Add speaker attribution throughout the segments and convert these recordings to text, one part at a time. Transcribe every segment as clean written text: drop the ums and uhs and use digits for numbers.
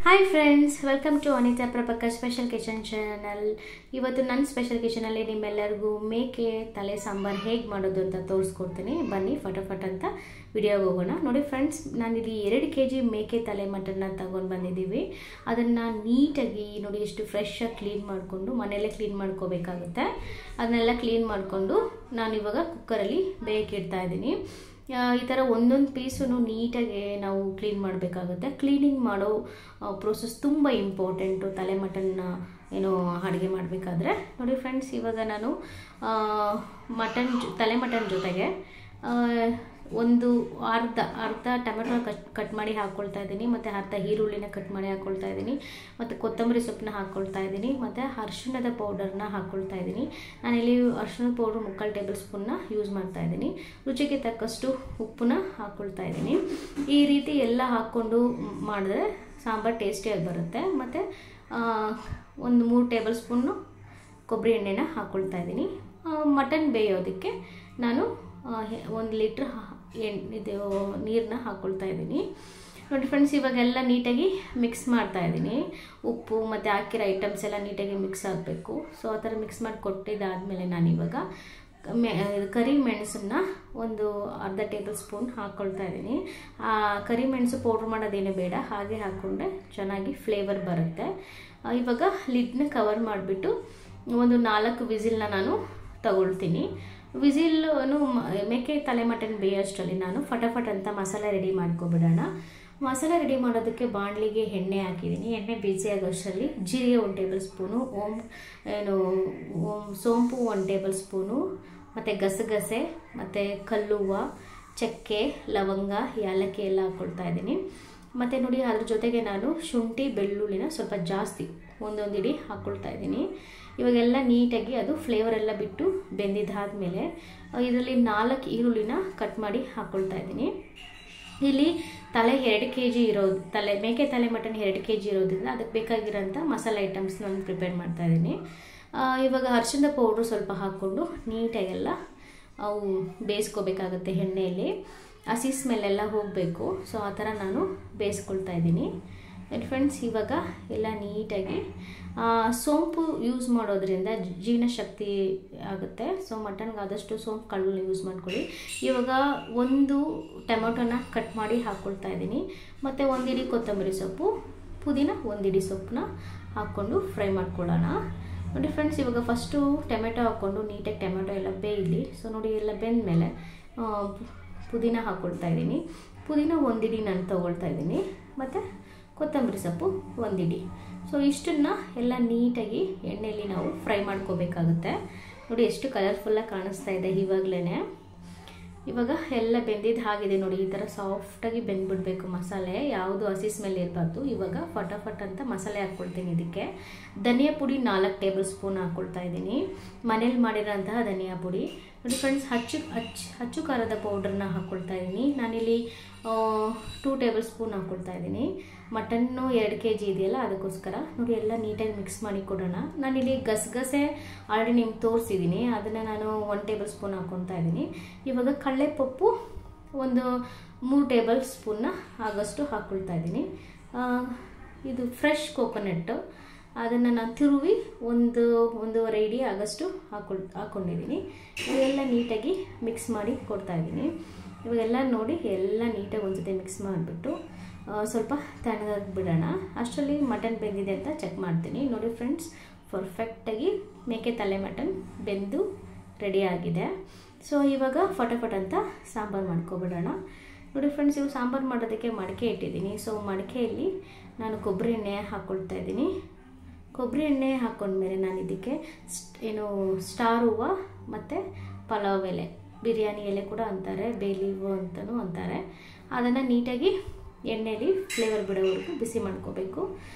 Speaker 1: Hi friends, welcome to Anita Prabhakar special kitchen channel. ಇವತ್ತು ನನ್ನ special ಕಿಚನಲ್ಲಿ ನಿಮ್ಮೆಲ್ಲರಿಗೂ ಮೇಕೆ ತಲೆ ಸಾಂಬಾರು ಹೇಗೆ ಮಾಡೋದು ಅಂತ ತೋರಿಸ್ಕೊಡ್ತೀನಿ. ಬನ್ನಿ ಫಟಾಫಟ್ ಅಂತ ವಿಡಿಯೋಗೆ ಹೋಗೋಣ. ನೋಡಿ ಫ್ರೆಂಡ್ಸ್, ನಾನಿಲ್ಲಿ 2 kg ಮೇಕೆ ತಲೆ ಮಟನ್ನ ತಗೊಂಡು ಬಂದಿದ್ದೀವಿ. ಅದನ್ನು ನೀಟಾಗಿ ನೋಡಿ ಎಷ್ಟು ಫ್ರೆಶ್ ಆಗಿ ಕ್ಲೀನ್ ಮಾಡಿಕೊಂಡು ಮನೆಯಲ್ಲೇ ಕ್ಲೀನ್ ಮಾಡ್ಕೋಬೇಕಾಗುತ್ತೆ. ಅದನ್ನೆಲ್ಲ ಕ್ಲೀನ್ ಮಾಡಿಕೊಂಡು ನಾನಿವಾಗ ಕುಕ್ಕರಲ್ಲಿ ಬೇಯಕ್ಕೆ ಇಡ್ತಾ ಇದ್ದೀನಿ. ಈ ಥರ ಒಂದೊಂದು ಪೀಸು ನೀಟಾಗಿ ನಾವು ಕ್ಲೀನ್ ಮಾಡಬೇಕಾಗುತ್ತೆ. ಕ್ಲೀನಿಂಗ್ ಮಾಡೋ ಪ್ರೋಸೆಸ್ ತುಂಬ ಇಂಪಾರ್ಟೆಂಟು ತಲೆ ಮಟನ್ನ ಏನೋ ಅಡುಗೆ ಮಾಡಬೇಕಾದ್ರೆ. ನೋಡಿ ಫ್ರೆಂಡ್ಸ್, ಇವಾಗ ನಾನು ತಲೆ ಮಟನ್ ಜೊತೆಗೆ ಒಂದು ಅರ್ಧ ಟೊಮೆಟೊ ಕಟ್ ಮಾಡಿ ಹಾಕ್ಕೊಳ್ತಾ ಇದ್ದೀನಿ, ಮತ್ತು ಅರ್ಧ ಈರುಳ್ಳಿನ ಕಟ್ ಮಾಡಿ ಹಾಕ್ಕೊಳ್ತಾ ಇದ್ದೀನಿ, ಮತ್ತು ಕೊತ್ತಂಬರಿ ಸೊಪ್ಪನ್ನ ಹಾಕ್ಕೊಳ್ತಾ ಇದ್ದೀನಿ, ಮತ್ತು ಅರಿಶಿಣದ ಪೌಡರ್ನ ಹಾಕ್ಕೊಳ್ತಾ ಇದ್ದೀನಿ. ನಾನಿಲ್ಲಿ ಅರಿಶಿಣದ ಪೌಡ್ರ್ 3/4 ಟೇಬಲ್ ಸ್ಪೂನ್ನ ಯೂಸ್ ಮಾಡ್ತಾ ಇದ್ದೀನಿ. ರುಚಿಗೆ ತಕ್ಕಷ್ಟು ಉಪ್ಪನ್ನ ಹಾಕ್ಕೊಳ್ತಾ ಇದ್ದೀನಿ. ಈ ರೀತಿ ಎಲ್ಲ ಹಾಕ್ಕೊಂಡು ಮಾಡಿದ್ರೆ ಸಾಂಬಾರು ಟೇಸ್ಟಿಯಾಗಿ ಬರುತ್ತೆ. ಮತ್ತು ಒಂದು 3 ಟೇಬಲ್ ಸ್ಪೂನು ಕೊಬ್ಬರಿ ಎಣ್ಣೆನ ಹಾಕ್ಕೊಳ್ತಾ ಇದ್ದೀನಿ. ಮಟನ್ ಬೇಯೋದಕ್ಕೆ ನಾನು 1 ಲೀಟ್ರ್ ನೀರನ್ನ ಹಾಕ್ಕೊಳ್ತಾ ಇದ್ದೀನಿ. ನೋಡಿ ಫ್ರೆಂಡ್ಸ್, ಇವಾಗೆಲ್ಲ ನೀಟಾಗಿ ಮಿಕ್ಸ್ ಮಾಡ್ತಾ ಇದ್ದೀನಿ. ಉಪ್ಪು ಮತ್ತು ಹಾಕಿರೋ ಐಟಮ್ಸ್ ಎಲ್ಲ ನೀಟಾಗಿ ಮಿಕ್ಸ್ ಆಗಬೇಕು. ಸೊ ಆ ಥರ ಮಿಕ್ಸ್ ಮಾಡಿ ಕೊಟ್ಟಿದ್ದಾದಮೇಲೆ ನಾನಿವಾಗ ಕರಿಮೆಣಸನ್ನು ಒಂದು ಅರ್ಧ ಟೇಬಲ್ ಸ್ಪೂನ್ ಹಾಕ್ಕೊಳ್ತಾ ಇದ್ದೀನಿ. ಕರಿಮೆಣಸು ಪೌಡ್ರ್ ಮಾಡೋದೇನೇ ಬೇಡ, ಹಾಗೆ ಹಾಕ್ಕೊಂಡ್ರೆ ಚೆನ್ನಾಗಿ ಫ್ಲೇವರ್ ಬರುತ್ತೆ. ಇವಾಗ ಲಿಡ್ನ ಕವರ್ ಮಾಡಿಬಿಟ್ಟು ಒಂದು 4 ವಿಸಿಲ್ನ ನಾನು ತಗೊಳ್ತೀನಿ. ವಿಸಿಲ್ನು ಮೇಕೆ ತಲೆ ಮಟನ್ ಬೇಯೋಷ್ಟರಲ್ಲಿ ನಾನು ಫಟಾಫಟ್ ಅಂತ ಮಸಾಲೆ ರೆಡಿ ಮಾಡ್ಕೊಬಿಡೋಣ. ಮಸಾಲೆ ರೆಡಿ ಮಾಡೋದಕ್ಕೆ ಬಾಣಲಿಗೆ ಎಣ್ಣೆ ಹಾಕಿದ್ದೀನಿ. ಎಣ್ಣೆ ಬಿಸಿ ಆಗೋಷ್ಟರಲ್ಲಿ ಜೀರಿಗೆ 1 ಟೇಬಲ್ ಸ್ಪೂನು, ಸೋಂಪು 1 ಟೇಬಲ್ ಸ್ಪೂನು, ಮತ್ತು ಗಸಗಸೆ, ಮತ್ತು ಕಲ್ಲುವ್ವ, ಚಕ್ಕೆ, ಲವಂಗ, ಏಲಕ್ಕಿ ಎಲ್ಲ ಹಾಕ್ಕೊಳ್ತಾ ಇದ್ದೀನಿ. ಮತ್ತು ನೋಡಿ, ಅದ್ರ ಜೊತೆಗೆ ನಾನು ಶುಂಠಿ ಬೆಳ್ಳುಳ್ಳಿನ ಸ್ವಲ್ಪ ಜಾಸ್ತಿ ಒಂದೊಂದು ಇಡಿ ಹಾಕ್ಕೊಳ್ತಾ ಇದ್ದೀನಿ. ಇವಾಗೆಲ್ಲ ನೀಟಾಗಿ ಅದು ಫ್ಲೇವರ್ ಎಲ್ಲ ಬಿಟ್ಟು ಬೆಂದಿದ್ದಾದಮೇಲೆ ಇದರಲ್ಲಿ 4 ಈರುಳ್ಳಿನ ಕಟ್ ಮಾಡಿ ಹಾಕ್ಕೊಳ್ತಾ ಇದ್ದೀನಿ. ಇಲ್ಲಿ ತಲೆ 2 kg ಇರೋದು, ಮೇಕೆ ತಲೆ ಮಟನ್ 2 kg ಇರೋದ್ರಿಂದ ಅದಕ್ಕೆ ಬೇಕಾಗಿರೋಂಥ ಮಸಾಲೆ ಐಟಮ್ಸ್ ನಾನು ಪ್ರಿಪೇರ್ ಮಾಡ್ತಾ ಇದ್ದೀನಿ. ಇವಾಗ ಅರಿಶಿಣದ ಪೌಡ್ರು ಸ್ವಲ್ಪ ಹಾಕ್ಕೊಂಡು ನೀಟಾಗೆಲ್ಲ ಅವು ಬೇಯಿಸ್ಕೋಬೇಕಾಗುತ್ತೆ ಎಣ್ಣೆಯಲ್ಲಿ. ಹಸಿ ಸ್ಮೆಲ್ಲೆಲ್ಲ ಹೋಗಬೇಕು. ಸೊ ಆ ಥರ ನಾನು ಬೇಯಿಸ್ಕೊಳ್ತಾ ಇದ್ದೀನಿ. ಫ್ರೆಂಡ್ಸ್, ಇವಾಗ ಎಲ್ಲ ನೀಟಾಗಿ ಸೋಂಪು ಯೂಸ್ ಮಾಡೋದ್ರಿಂದ ಜೀರ್ಣಶಕ್ತಿ ಆಗುತ್ತೆ. ಸೊ ಮಟನ್ಗೆ ಆದಷ್ಟು ಸೋಂಪು ಕಾಳನ್ನ ಯೂಸ್ ಮಾಡ್ಕೊಳ್ಳಿ. ಇವಾಗ ಒಂದು ಟೊಮೆಟೊನ ಕಟ್ ಮಾಡಿ ಹಾಕ್ಕೊಳ್ತಾ ಇದ್ದೀನಿ, ಮತ್ತು 1 ಇಡಿ ಕೊತ್ತಂಬರಿ ಸೊಪ್ಪು, ಪುದೀನ 1 ಇಡಿ ಸೊಪ್ಪನ್ನ ಹಾಕ್ಕೊಂಡು ಫ್ರೈ ಮಾಡ್ಕೊಳ್ಳೋಣ. ನೋಡಿ ಫ್ರೆಂಡ್ಸ್, ಇವಾಗ ಫಸ್ಟು ಟೊಮೆಟೊ ಹಾಕ್ಕೊಂಡು ನೀಟಾಗಿ ಟೊಮೆಟೊ ಎಲ್ಲ ಬೇಯಲಿ. ಸೊ ನೋಡಿ, ಎಲ್ಲ ಬೆಂದಮೇಲೆ ಪುದೀನ ಹಾಕ್ಕೊಳ್ತಾ ಇದ್ದೀನಿ. ಪುದೀನ 1 ಇಡಿ ನಾನು ತೊಗೊಳ್ತಾ ಇದ್ದೀನಿ, ಮತ್ತು ಕೊತ್ತಂಬರಿ ಸೊಪ್ಪು 1 ಇಡಿ. ಸೊ ಇಷ್ಟನ್ನು ಎಲ್ಲ ನೀಟಾಗಿ ಎಣ್ಣೆಯಲ್ಲಿ ನಾವು ಫ್ರೈ ಮಾಡ್ಕೋಬೇಕಾಗುತ್ತೆ. ನೋಡಿ ಎಷ್ಟು ಕಲರ್ಫುಲ್ಲಾಗಿ ಕಾಣಿಸ್ತಾ ಇದೆ ಇವಾಗಲೇ. ಇವಾಗ ಎಲ್ಲ ಬೆಂದಿದ್ದು ಆಗಿದೆ ನೋಡಿ. ಈ ಥರ ಸಾಫ್ಟಾಗಿ ಬೆಂದ್ಬಿಡ್ಬೇಕು ಮಸಾಲೆ, ಯಾವುದು ಹಸಿ ಸ್ಮೆಲ್ ಇರಬಾರ್ದು. ಇವಾಗ ಫಟಾಫಟ್ ಅಂತ ಮಸಾಲೆ ಹಾಕ್ಕೊಳ್ತೀನಿ. ಇದಕ್ಕೆ ಧನಿಯಾ ಪುಡಿ 4 ಟೇಬಲ್ ಸ್ಪೂನ್ ಹಾಕ್ಕೊಳ್ತಾ ಇದ್ದೀನಿ, ಮನೇಲಿ ಮಾಡಿರೋಂತಹ ಧನಿಯಾ ಪುಡಿ. ನೋಡಿ ಫ್ರೆಂಡ್ಸ್, ಅಚ್ಚು ಖಾರದ ಪೌಡ್ರನ್ನ ಹಾಕ್ಕೊಳ್ತಾ ಇದ್ದೀನಿ. ನಾನಿಲ್ಲಿ 2 ಟೇಬಲ್ ಸ್ಪೂನ್ ಹಾಕ್ಕೊಳ್ತಾ ಇದ್ದೀನಿ. ಮಟನ್ನು 2 kg ಇದೆಯಲ್ಲ, ಅದಕ್ಕೋಸ್ಕರ ನೋಡಿ ಎಲ್ಲ ನೀಟಾಗಿ ಮಿಕ್ಸ್ ಮಾಡಿ ಕೊಡೋಣ. ನಾನಿಲ್ಲಿ ಗಸಗಸೆ ಆಲ್ರೆಡಿ ನಿಮ್ಗೆ ತೋರಿಸಿದ್ದೀನಿ, ಅದನ್ನು ನಾನು 1 ಟೇಬಲ್ ಸ್ಪೂನ್ ಹಾಕ್ಕೊಳ್ತಾ ಇದ್ದೀನಿ. ಇವಾಗ ಕಡಲೆಪಪ್ಪು ಒಂದು 3 ಟೇಬಲ್ ಸ್ಪೂನ್ನ ಆಗೋಷ್ಟು ಹಾಕ್ಕೊಳ್ತಾ ಇದ್ದೀನಿ. ಇದು ಫ್ರೆಶ್ ಕೋಕೋನಟ್ಟು, ಅದನ್ನು ನಾನು ತಿರುವಿ 1.5 ಇಡಿ ಆಗೋಷ್ಟು ಹಾಕ್ಕೊಂಡಿದ್ದೀನಿ. ಇವೆಲ್ಲ ನೀಟಾಗಿ ಮಿಕ್ಸ್ ಮಾಡಿ ಕೊಡ್ತಾ ಇದ್ದೀನಿ. ಇವಾಗೆಲ್ಲ ನೋಡಿ ಎಲ್ಲ ನೀಟಾಗಿ ಒಂದ್ಸತಿ ಮಿಕ್ಸ್ ಮಾಡಿಬಿಟ್ಟು ಸ್ವಲ್ಪ ತಣ್ಣಗಾಗಿ ಬಿಡೋಣ. ಅಷ್ಟರಲ್ಲಿ ಮಟನ್ ಬೆಂದಿದೆ ಅಂತ ಚೆಕ್ ಮಾಡ್ತೀನಿ. ನೋಡಿ ಫ್ರೆಂಡ್ಸ್, ಪರ್ಫೆಕ್ಟಾಗಿ ಮೇಕೆ ತಲೆ ಮಟನ್ ಬೆಂದು ರೆಡಿಯಾಗಿದೆ. ಸೊ ಇವಾಗ ಫಟಾಫಟ್ ಅಂತ ಸಾಂಬಾರು ಮಾಡ್ಕೊಬಿಡೋಣ. ನೋಡಿ ಫ್ರೆಂಡ್ಸ್, ಇವು ಸಾಂಬಾರು ಮಾಡೋದಕ್ಕೆ ಮಡಿಕೆ ಇಟ್ಟಿದ್ದೀನಿ. ಸೊ ಮಡಿಕೆಯಲ್ಲಿ ನಾನು ಕೊಬ್ಬರಿ ಎಣ್ಣೆ ಹಾಕ್ಕೊಳ್ತಾ ಇದ್ದೀನಿ. ಕೊಬ್ಬರಿ ಎಣ್ಣೆ ಹಾಕ್ಕೊಂಡ್ಮೇಲೆ ನಾನು ಇದಕ್ಕೆ ಸ್ಟಾರ್ ಹೂವು ಮತ್ತು ಪಲಾವ್ ಎಲೆ, ಬಿರಿಯಾನಿ ಎಲೆ ಕೂಡ ಅಂತಾರೆ, ಬೇ ಲೀವು ಅಂತಲೂ ಅಂತಾರೆ. ಅದನ್ನು ನೀಟಾಗಿ ಎಣ್ಣೆಯಲ್ಲಿ ಫ್ಲೇವರ್ ಬಿಡೋವರೆಗೂ ಬಿಸಿ ಮಾಡ್ಕೋಬೇಕು.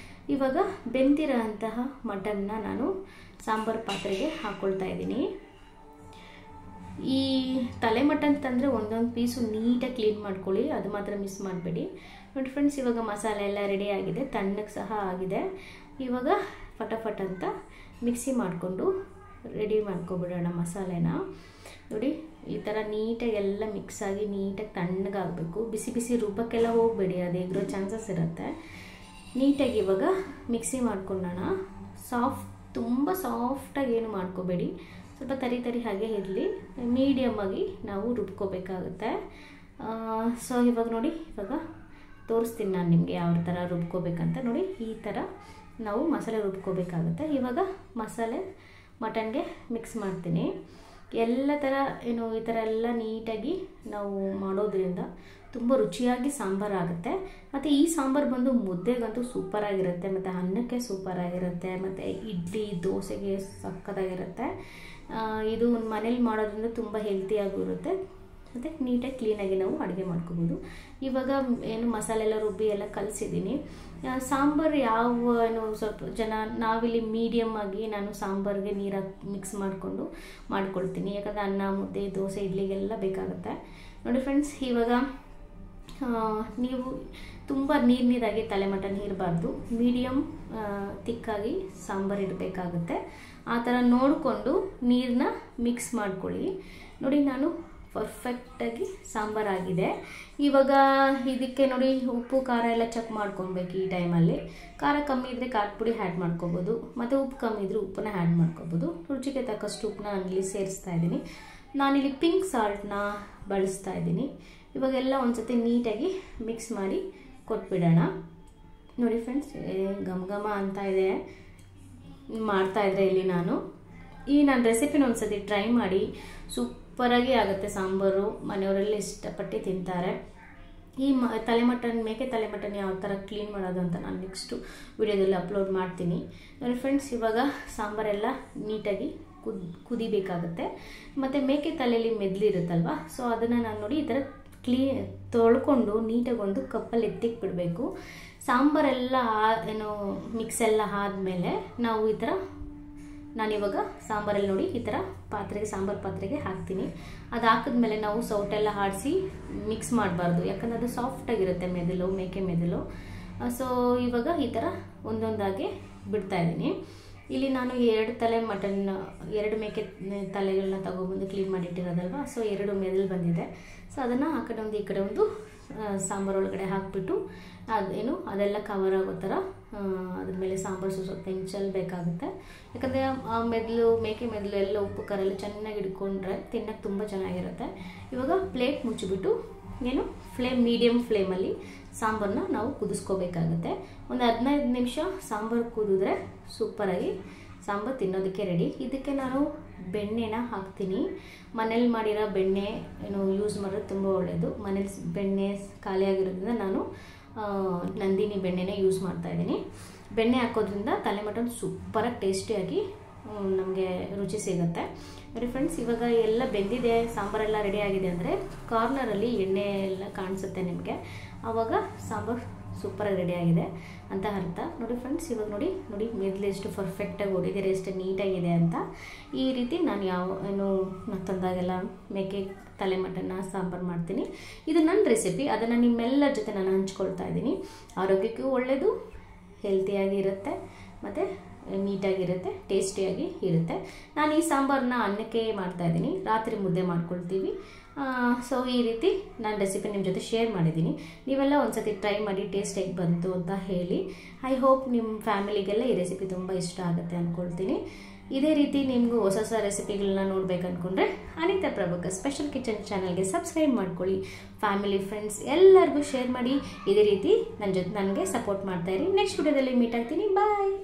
Speaker 1: ಇವಾಗ ಬೆಂದಿರೋ ಅಂತಹ ಮಟನ್ನ ನಾನು ಸಾಂಬಾರು ಪಾತ್ರೆಗೆ ಹಾಕ್ಕೊಳ್ತಾ ಇದ್ದೀನಿ. ಈ ತಲೆ ಮಟನ್ ತಂದರೆ ಒಂದೊಂದು ಪೀಸು ನೀಟಾಗಿ ಕ್ಲೀನ್ ಮಾಡ್ಕೊಳ್ಳಿ, ಅದು ಮಾತ್ರ ಮಿಸ್ ಮಾಡಬೇಡಿ. ನೋಡಿ ಫ್ರೆಂಡ್ಸ್, ಇವಾಗ ಮಸಾಲೆ ಎಲ್ಲ ರೆಡಿ ಆಗಿದೆ, ತಣ್ಣಗೆ ಸಹ ಆಗಿದೆ. ಇವಾಗ ಫಟಾಫಟ್ ಅಂತ ಮಿಕ್ಸಿ ಮಾಡಿಕೊಂಡು ರೆಡಿ ಮಾಡ್ಕೊಬಿಡೋಣ ಮಸಾಲೆನ. ನೋಡಿ ಈ ಥರ ನೀಟಾಗಿ ಎಲ್ಲ ಮಿಕ್ಸ್ ಆಗಿ ನೀಟಾಗಿ ತಣ್ಣಗಾಗಬೇಕು. ಬಿಸಿ ಬಿಸಿ ರುಬ್ಬಕ್ಕೆಲ್ಲ ಹೋಗಬೇಡಿ, ಅದು ಎಗ್ರೋ ಚಾನ್ಸಸ್ ಇರುತ್ತೆ. ನೀಟಾಗಿ ಇವಾಗ ಮಿಕ್ಸಿ ಮಾಡ್ಕೊಳ್ಳೋಣ. ತುಂಬ ಸಾಫ್ಟಾಗಿ ಏನು ಮಾಡ್ಕೋಬೇಡಿ, ಸ್ವಲ್ಪ ತರಿ ಹಾಗೆ ಇರಲಿ, ಮೀಡಿಯಮ್ಮಾಗಿ ನಾವು ರುಬ್ಕೋಬೇಕಾಗುತ್ತೆ. ಸೊ ಇವಾಗ ನೋಡಿ, ಇವಾಗ ತೋರಿಸ್ತೀನಿ ನಾನು ನಿಮಗೆ ಯಾವ ಥರ ರುಬ್ಕೋಬೇಕಂತ. ನೋಡಿ ಈ ಥರ ನಾವು ಮಸಾಲೆ ರುಬ್ಕೋಬೇಕಾಗುತ್ತೆ. ಇವಾಗ ಮಸಾಲೆ ಮಟನ್ಗೆ ಮಿಕ್ಸ್ ಮಾಡ್ತೀನಿ. ಎಲ್ಲ ಥರ ಏನು ಈ ಥರ ಎಲ್ಲ ನೀಟಾಗಿ ನಾವು ಮಾಡೋದ್ರಿಂದ ತುಂಬ ರುಚಿಯಾಗಿ ಸಾಂಬಾರು ಆಗುತ್ತೆ. ಮತ್ತು ಈ ಸಾಂಬಾರು ಬಂದು ಮುದ್ದೆಗಂತೂ ಸೂಪರಾಗಿರುತ್ತೆ, ಮತ್ತು ಅನ್ನಕ್ಕೆ ಸೂಪರಾಗಿರುತ್ತೆ, ಮತ್ತು ಇಡ್ಲಿ ದೋಸೆಗೆ ಸಕ್ಕತ್ತಾಗಿರುತ್ತೆ. ಇದು ಮನೇಲಿ ಮಾಡೋದ್ರಿಂದ ತುಂಬ ಹೆಲ್ತಿಯಾಗೂ ಇರುತ್ತೆ, ಮತ್ತು ನೀಟಾಗಿ ಕ್ಲೀನಾಗಿ ನಾವು ಅಡುಗೆ ಮಾಡ್ಕೋಬೋದು. ಇವಾಗ ಏನು ಮಸಾಲೆ ಎಲ್ಲ ರುಬ್ಬಿ ಎಲ್ಲ ಕಲಿಸಿದ್ದೀನಿ. ಸಾಂಬಾರು ಯಾವ ಏನು ಸ್ವಲ್ಪ ಜನ ನಾವಿಲ್ಲಿ ಮೀಡಿಯಮ್ ಆಗಿ ನಾನು ಸಾಂಬಾರಿಗೆ ನೀರಾಗಿ ಮಿಕ್ಸ್ ಮಾಡಿಕೊಂಡು ಮಾಡ್ಕೊಳ್ತೀನಿ, ಯಾಕಂದರೆ ಅನ್ನ ಮುದ್ದೆ ದೋಸೆ ಇಡ್ಲಿಗೆಲ್ಲ ಬೇಕಾಗುತ್ತೆ. ನೋಡಿ ಫ್ರೆಂಡ್ಸ್, ಇವಾಗ ನೀವು ತುಂಬ ನೀರಾಗಿ ತಲೆಮಟನ್ ಇರಬಾರ್ದು, ಮೀಡಿಯಮ್ ತಿಕ್ಕಾಗಿ ಸಾಂಬಾರು ಇಡಬೇಕಾಗುತ್ತೆ. ಆ ಥರ ನೋಡಿಕೊಂಡು ನೀರನ್ನ ಮಿಕ್ಸ್ ಮಾಡ್ಕೊಳ್ಳಿ. ನೋಡಿ ನಾನು ಪರ್ಫೆಕ್ಟಾಗಿ ಸಾಂಬಾರಾಗಿದೆ. ಇವಾಗ ಇದಕ್ಕೆ ನೋಡಿ ಉಪ್ಪು ಖಾರ ಎಲ್ಲ ಚೆಕ್ ಮಾಡ್ಕೊಬೇಕು. ಈ ಟೈಮಲ್ಲಿ ಖಾರ ಕಮ್ಮಿ ಇದ್ದರೆ ಖಾರದ ಪುಡಿ ಆ್ಯಡ್ ಮಾಡ್ಕೋಬೋದು, ಮತ್ತು ಉಪ್ಪು ಕಮ್ಮಿ ಇದ್ದರೆ ಉಪ್ಪನ್ನ ಆ್ಯಡ್ ಮಾಡ್ಕೋಬೋದು. ರುಚಿಗೆ ತಕ್ಕಷ್ಟು ಉಪ್ಪನ್ನ ನಾನಿಲ್ಲಿ ಸೇರಿಸ್ತಾ ಇದ್ದೀನಿ. ನಾನಿಲ್ಲಿ ಪಿಂಕ್ ಸಾಲ್ಟ್ನ ಬಳಸ್ತಾ ಇದ್ದೀನಿ. ಇವಾಗೆಲ್ಲ ಒಂದ್ಸತಿ ನೀಟಾಗಿ ಮಿಕ್ಸ್ ಮಾಡಿ ಕೊಟ್ಬಿಡೋಣ. ನೋಡಿ ಫ್ರೆಂಡ್ಸ್, ಘಮ ಅಂತ ಇದೆ ಮಾಡ್ತಾಯಿದ್ರೆ ಇಲ್ಲಿ ನಾನು ನನ್ನ ರೆಸಿಪಿನ ಒಂದ್ಸತಿ ಟ್ರೈ ಮಾಡಿ, ಸೂಪರಾಗಿ ಆಗುತ್ತೆ ಸಾಂಬಾರು. ಮನೆಯವರೆಲ್ಲ ಇಷ್ಟಪಟ್ಟು ತಿಂತಾರೆ. ಈ ಮೇಕೆ ತಲೆಮಟನ್ ಯಾವ ಥರ ಕ್ಲೀನ್ ಮಾಡೋದು ಅಂತ ನಾನು ನೆಕ್ಸ್ಟು ವಿಡಿಯೋದಲ್ಲಿ ಅಪ್ಲೋಡ್ ಮಾಡ್ತೀನಿ. ನೋಡಿ ಫ್ರೆಂಡ್ಸ್, ಇವಾಗ ಸಾಂಬಾರೆಲ್ಲ ನೀಟಾಗಿ ಕುದಿಬೇಕಾಗುತ್ತೆ. ಮತ್ತು ಮೇಕೆ ತಲೆಯಲ್ಲಿ ಮೆದ್ಲಿರುತ್ತಲ್ವ, ಸೊ ಅದನ್ನು ನಾನು ನೋಡಿ ಈ ಥರ ತೊಳ್ಕೊಂಡು ನೀಟಾಗಿ ಒಂದು ಕಪ್ಪಲ್ಲಿ ಎತ್ತಿಕ್ಕೆ ಬಿಡಬೇಕು. ಸಾಂಬಾರೆಲ್ಲ ಏನು ಮಿಕ್ಸ್ ಎಲ್ಲ ಆದಮೇಲೆ ನಾವು ಈ ಥರ ನಾನಿವಾಗ ಸಾಂಬಾರಲ್ಲಿ ನೋಡಿ ಈ ಥರ ಸಾಂಬಾರು ಪಾತ್ರೆಗೆ ಹಾಕ್ತೀನಿ. ಅದು ಹಾಕಿದ್ಮೇಲೆ ನಾವು ಸೌಟೆಲ್ಲ ಆಡಿಸಿ ಮಿಕ್ಸ್ ಮಾಡಬಾರ್ದು, ಯಾಕಂದರೆ ಅದು ಸಾಫ್ಟಾಗಿರುತ್ತೆ ಮೇಕೆ ಮೆದುಳು. ಸೊ ಇವಾಗ ಈ ಥರ ಒಂದೊಂದಾಗಿ ಬಿಡ್ತಾಯಿದ್ದೀನಿ. ಇಲ್ಲಿ ನಾನು 2 ಮೇಕೆ ತಲೆಗಳನ್ನ ತಗೊಬಂದು ಕ್ಲೀನ್ ಮಾಡಿಟ್ಟಿರೋದಲ್ವ, ಸೊ 2 ಮೆದುಳು ಬಂದಿದೆ. ಸೊ ಅದನ್ನು ಆ ಕಡೆ ಒಂದು ಈ ಕಡೆ ಒಂದು ಸಾಂಬಾರು ಒಳಗಡೆ ಹಾಕಿಬಿಟ್ಟು ಅದೆಲ್ಲ ಕವರ್ ಆಗೋ ಥರ ಅದ್ರ ಮೇಲೆ ಸಾಂಬಾರು ಸ್ವಲ್ಪ ಹೆಂಚಲ್ಬೇಕಾಗುತ್ತೆ. ಯಾಕಂದರೆ ಆ ಮೇಕೆ ಮೆದುಳು ಎಲ್ಲ ಉಪ್ಪು ಖಾರ ಎಲ್ಲ ಚೆನ್ನಾಗಿ ಹಿಡ್ಕೊಂಡ್ರೆ ತಿನ್ನೋಕ್ಕೆ ತುಂಬ ಚೆನ್ನಾಗಿರುತ್ತೆ. ಇವಾಗ ಪ್ಲೇಟ್ ಮುಚ್ಚಿಬಿಟ್ಟು ಮೀಡಿಯಮ್ ಫ್ಲೇಮಲ್ಲಿ ಸಾಂಬಾರನ್ನ ನಾವು ಕುದಿಸ್ಕೋಬೇಕಾಗುತ್ತೆ. ಒಂದು 15 ನಿಮಿಷ ಸಾಂಬಾರು ಕುದಿದ್ರೆ ಸೂಪರಾಗಿ ಸಾಂಬಾರು ತಿನ್ನೋದಕ್ಕೆ ರೆಡಿ. ಇದಕ್ಕೆ ನಾನು ಬೆಣ್ಣೆನ ಹಾಕ್ತೀನಿ. ಮನೇಲಿ ಮಾಡಿರೋ ಬೆಣ್ಣೆ ಯೂಸ್ ಮಾಡೋದು ತುಂಬ ಒಳ್ಳೆಯದು. ಮನೇಲಿ ಬೆಣ್ಣೆ ಖಾಲಿ ಆಗಿರೋದ್ರಿಂದ ನಾನು ನಂದಿನಿ ಬೆಣ್ಣೆನೇ ಯೂಸ್ ಮಾಡ್ತಾಯಿದ್ದೀನಿ. ಬೆಣ್ಣೆ ಹಾಕೋದ್ರಿಂದ ತಲೆಮಟನ್ ಸೂಪರಾಗಿ ಟೇಸ್ಟಿಯಾಗಿ ನಮಗೆ ರುಚಿ ಸಿಗುತ್ತೆ. ನೋಡಿ ಫ್ರೆಂಡ್ಸ್, ಇವಾಗ ಎಲ್ಲ ಬೆಂದಿದೆ, ಸಾಂಬಾರೆಲ್ಲ ರೆಡಿ ಆಗಿದೆ ಅಂದರೆ ಕಾರ್ನರಲ್ಲಿ ಎಣ್ಣೆ ಎಲ್ಲ ಕಾಣಿಸುತ್ತೆ ನಿಮಗೆ, ಆವಾಗ ಸಾಂಬಾರು ಸೂಪರಾಗಿ ರೆಡಿ ಆಗಿದೆ ಅಂತ ಅರ್ಥ. ನೋಡಿ ಫ್ರೆಂಡ್ಸ್, ಇವಾಗ ನೋಡಿ ಮೆದ್ಲು ಎಷ್ಟು ಪರ್ಫೆಕ್ಟಾಗಿ ಹೊಡಿದಿರೆ, ಎಷ್ಟು ನೀಟಾಗಿದೆ ಅಂತ. ಈ ರೀತಿ ನಾನು ಮತ್ತೊಂದಾಗೆಲ್ಲ ಮೇಕೆ ತಲೆಮಟನ್ನ ಸಾಂಬಾರು ಮಾಡ್ತೀನಿ. ಇದು ನನ್ನ ರೆಸಿಪಿ, ಅದನ್ನು ನಿಮ್ಮೆಲ್ಲರ ಜೊತೆ ನಾನು ಹಂಚ್ಕೊಳ್ತಾ ಇದ್ದೀನಿ. ಆರೋಗ್ಯಕ್ಕೂ ಒಳ್ಳೆಯದು, ಹೆಲ್ತಿಯಾಗಿ ಇರುತ್ತೆ, ಮತ್ತು ನೀಟಾಗಿರುತ್ತೆ, ಟೇಸ್ಟಿಯಾಗಿ ಇರುತ್ತೆ. ನಾನು ಈ ಸಾಂಬಾರನ್ನ ಅನ್ನಕ್ಕೆ ಮಾಡ್ತಾಯಿದ್ದೀನಿ, ರಾತ್ರಿ ಮುದ್ದೆ ಮಾಡ್ಕೊಳ್ತೀವಿ. ಸೊ ಈ ರೀತಿ ನಾನು ರೆಸಿಪಿ ನಿಮ್ಮ ಜೊತೆ ಶೇರ್ ಮಾಡಿದ್ದೀನಿ. ನೀವೆಲ್ಲ ಒಂದ್ಸತಿ ಟ್ರೈ ಮಾಡಿ ಟೇಸ್ಟ್ ಹೇಗೆ ಬಂತು ಅಂತ ಹೇಳಿ. ಐ ಹೋಪ್ ನಿಮ್ಮ ಫ್ಯಾಮಿಲಿಗೆಲ್ಲ ಈ ರೆಸಿಪಿ ತುಂಬ ಇಷ್ಟ ಆಗುತ್ತೆ ಅಂದ್ಕೊಳ್ತೀನಿ. ಇದೇ ರೀತಿ ನಿಮಗೂ ಹೊಸ ರೆಸಿಪಿಗಳನ್ನ ನೋಡ್ಬೇಕಂದ್ಕೊಂಡ್ರೆ ಅನಿತಾ ಪ್ರಭಾಕರ್ ಸ್ಪೆಷಲ್ ಕಿಚನ್ ಚಾನಲ್ಗೆ ಸಬ್ಸ್ಕ್ರೈಬ್ ಮಾಡ್ಕೊಳ್ಳಿ. ಫ್ಯಾಮಿಲಿ ಫ್ರೆಂಡ್ಸ್ ಎಲ್ಲರಿಗೂ ಶೇರ್ ಮಾಡಿ. ಇದೇ ರೀತಿ ನನಗೆ ಸಪೋರ್ಟ್ ಮಾಡ್ತಾಯಿರಿ. ನೆಕ್ಸ್ಟ್ ವಿಡಿಯೋದಲ್ಲಿ ಮೀಟ್ ಆಗ್ತೀನಿ. ಬಾಯ್.